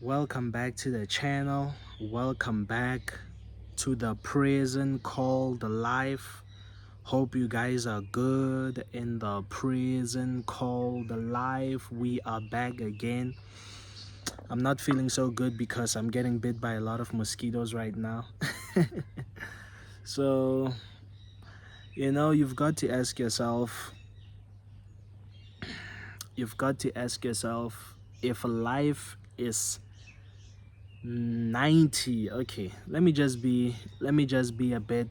Welcome back to the channel. Welcome back to the prison called life. Hope you guys are good in the prison called life. We are back again. I'm not feeling so good because I'm getting bit by a lot of mosquitoes right now. So, you've got to ask yourself, if life is 90. Okay, let me just be a bit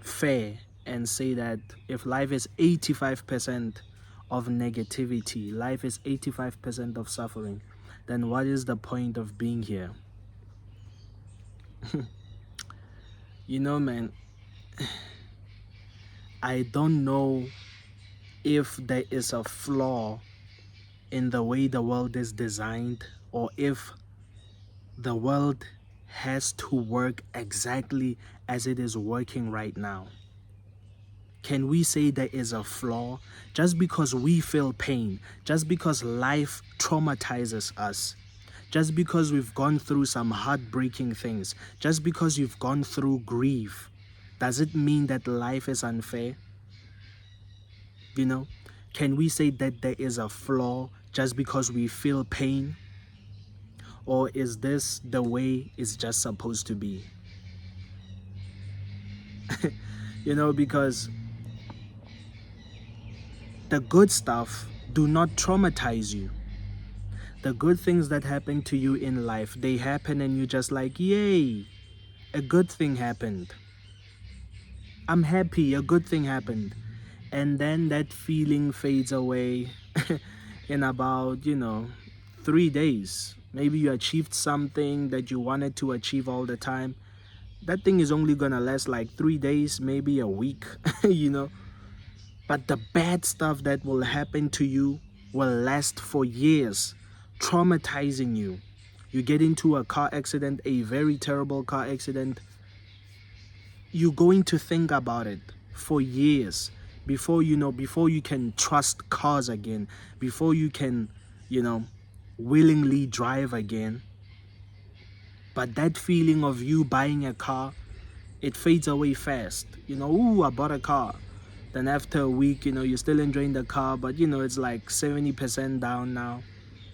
fair and say that if life is 85% of negativity, life is 85% of suffering, then what is the point of being here? Man, I don't know if there is a flaw in the way the world is designed, or if the world has to work exactly as it is working right now. Can we say there is a flaw? Just because we feel pain, just because life traumatizes us, just because we've gone through some heartbreaking things, just because you've gone through grief, does it mean that life is unfair? You know, can we say that there is a flaw just because we feel pain? Or is this the way it's just supposed to be? Because the good stuff do not traumatize you. The good things that happen to you in life, they happen and you're just like, yay, a good thing happened. I'm happy, a good thing happened. And then that feeling fades away in about, 3 days. Maybe you achieved something that you wanted to achieve all the time. That thing is only gonna last like 3 days, maybe a week, But the bad stuff that will happen to you will last for years, traumatizing you. You get into a car accident, a very terrible car accident. You're going to think about it for years before you can trust cars again, before you can, willingly drive again. But that feeling of you buying a car, it fades away fast. Ooh, I bought a car. Then after a week, you're still enjoying the car, but it's like 70% down now.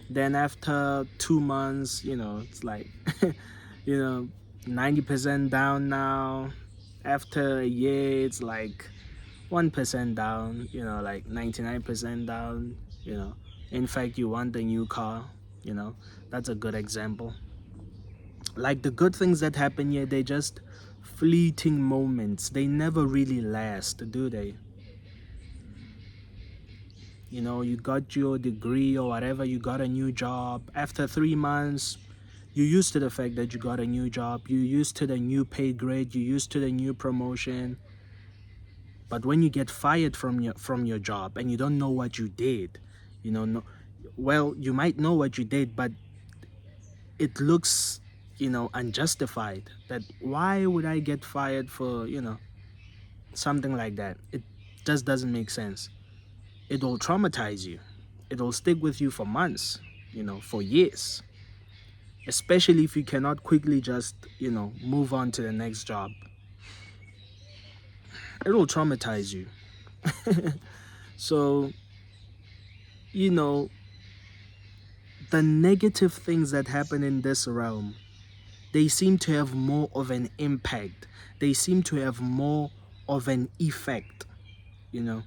Then after 2 months, it's like, you know, 90% down now. After a year, it's like 1% down, like 99% down, In fact, you want a new car, That's a good example. Like the good things that happen here, they just fleeting moments. They never really last, do they? You got your degree or whatever, you got a new job. After 3 months, you're used to the fact that you got a new job. You're used to the new pay grade. You're used to the new promotion. But when you get fired from your job and you don't know what you did, no, well, you might know what you did, but it looks, unjustified. That why would I get fired for, something like that? It just doesn't make sense. It will traumatize you. It will stick with you for months, for years. Especially if you cannot quickly just, move on to the next job. It will traumatize you. So, you know, the negative things that happen in this realm, they seem to have more of an impact. They seem to have more of an effect, you know.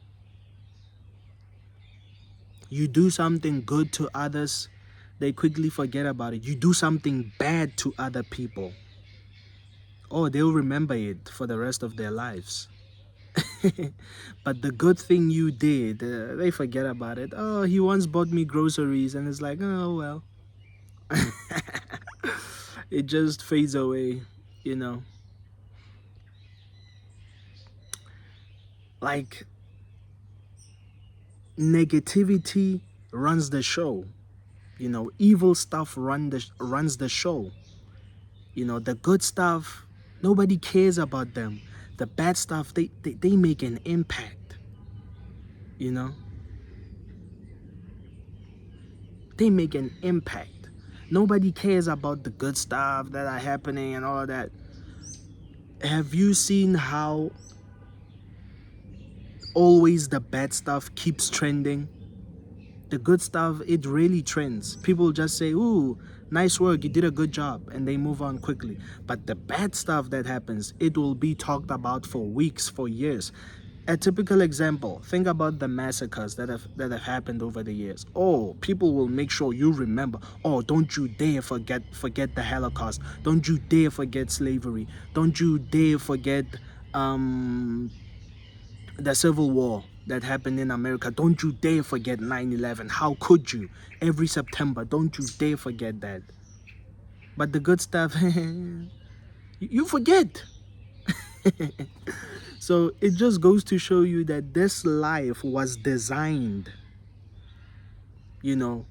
You do something good to others, they quickly forget about it. You do something bad to other people, oh, they'll remember it for the rest of their lives. But the good thing you did, they forget about it. Oh, he once bought me groceries, and it's like, oh, well. It just fades away, you know. Like, negativity runs the show. Evil stuff runs the show. The good stuff, nobody cares about them. The bad stuff, they make an impact, you know. They make an impact. Nobody cares about the good stuff that are happening and all of that. Have you seen how always the bad stuff keeps trending? The good stuff, it really trends. People just say, ooh, nice work, you did a good job, and they move on quickly. But the bad stuff that happens, it will be talked about for weeks, for years. A typical example, think about the massacres that have happened over the years. Oh, people will make sure you remember. Oh, don't you dare forget the Holocaust. Don't you dare forget slavery. Don't you dare forget the Civil War that happened in America. Don't you dare forget 9/11. How could you? Every September, don't you dare forget that. But the good stuff, you forget. So it just goes to show you that this life was designed, you know,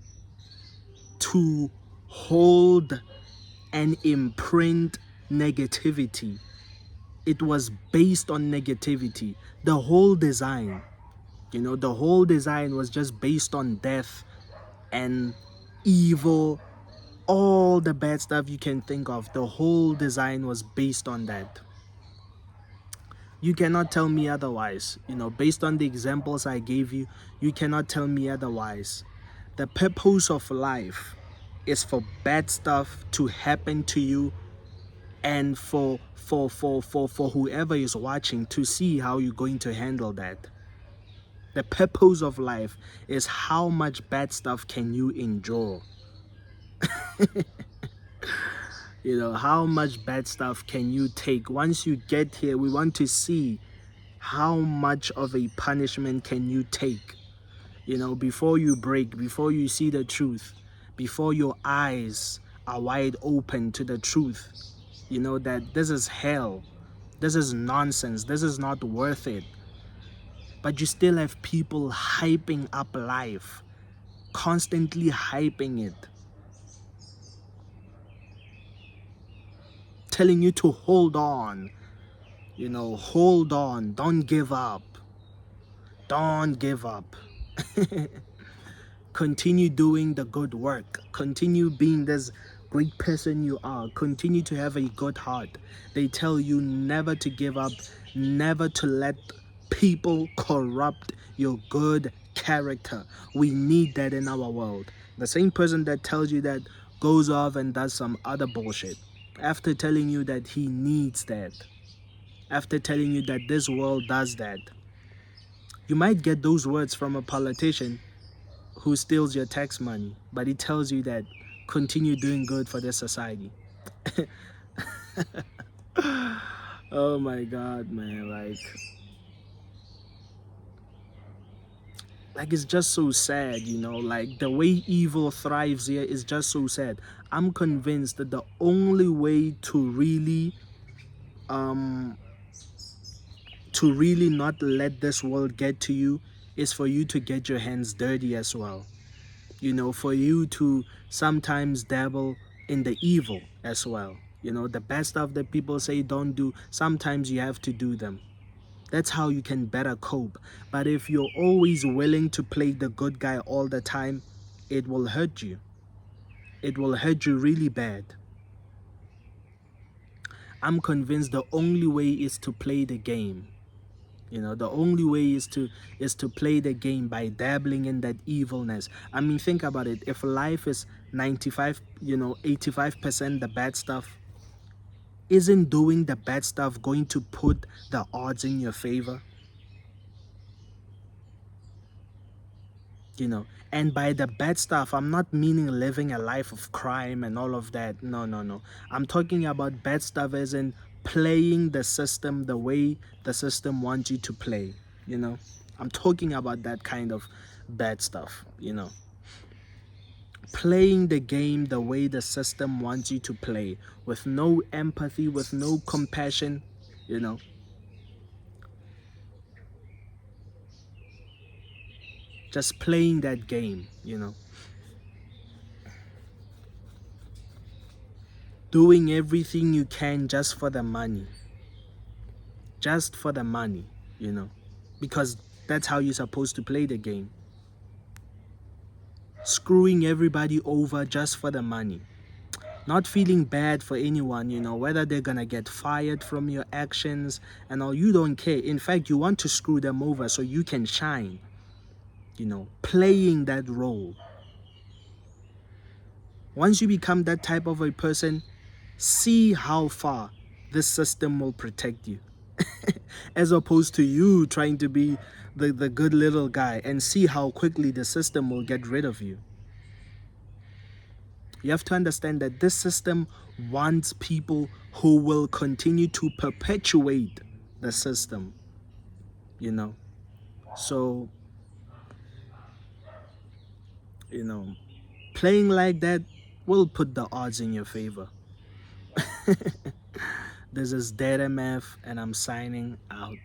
to hold and imprint negativity. It was based on negativity. The whole design, the whole design was just based on death and evil, all the bad stuff you can think of. The whole design was based on that. You cannot tell me otherwise. Based on the examples I gave you, you cannot tell me otherwise. The purpose of life is for bad stuff to happen to you, and for whoever is watching to see how you're going to handle that. The purpose of life is how much bad stuff can you endure. How much bad stuff can you take? Once you get here, we want to see how much of a punishment can you take, before you break, before you see the truth, before your eyes are wide open to the truth, that this is hell, this is nonsense, this is not worth it. But you still have people hyping up life, constantly hyping it, telling you to hold on, hold on, don't give up. Don't give up. Continue doing the good work. Continue being this great person you are. Continue to have a good heart. They tell you never to give up, never to let people corrupt your good character. We need that in our world. The same person that tells you that goes off and does some other bullshit. After telling you that he needs that. After telling you that this world does that. You might get those words from a politician who steals your tax money, but he tells you that continue doing good for this society. Oh my God, man. Like it's just so sad, like the way evil thrives here is just so sad. I'm convinced that the only way to really not let this world get to you is for you to get your hands dirty as well. For you to sometimes dabble in the evil as well. The bad stuff that people say don't do, sometimes you have to do them. That's how you can better cope. But if you're always willing to play the good guy all the time, it will hurt you. It will hurt you really bad. I'm convinced the only way is to play the game. The only way is to play the game by dabbling in that evilness. I mean, think about it. If life is 95, 85% the bad stuff, isn't doing the bad stuff going to put the odds in your favor? And by the bad stuff, I'm not meaning living a life of crime and all of that. No, no, no. I'm talking about bad stuff as in playing the system the way the system wants you to play. I'm talking about that kind of bad stuff. Playing the game the way the system wants you to play, with no empathy, with no compassion. Just playing that game. Doing everything you can just for the money. Just for the money, because that's how you're supposed to play the game. screwing everybody over just for the money, not feeling bad for anyone, whether they're gonna get fired from your actions and all. You don't care. In fact, you want to screw them over so you can shine, playing that role. Once you become that type of a person, see how far this system will protect you. As opposed to you trying to be the good little guy, and see how quickly the system will get rid of you. You have to understand that this system wants people who will continue to perpetuate the system, you know. So, you know, playing like that will put the odds in your favor. This is Dead MF, and I'm signing out.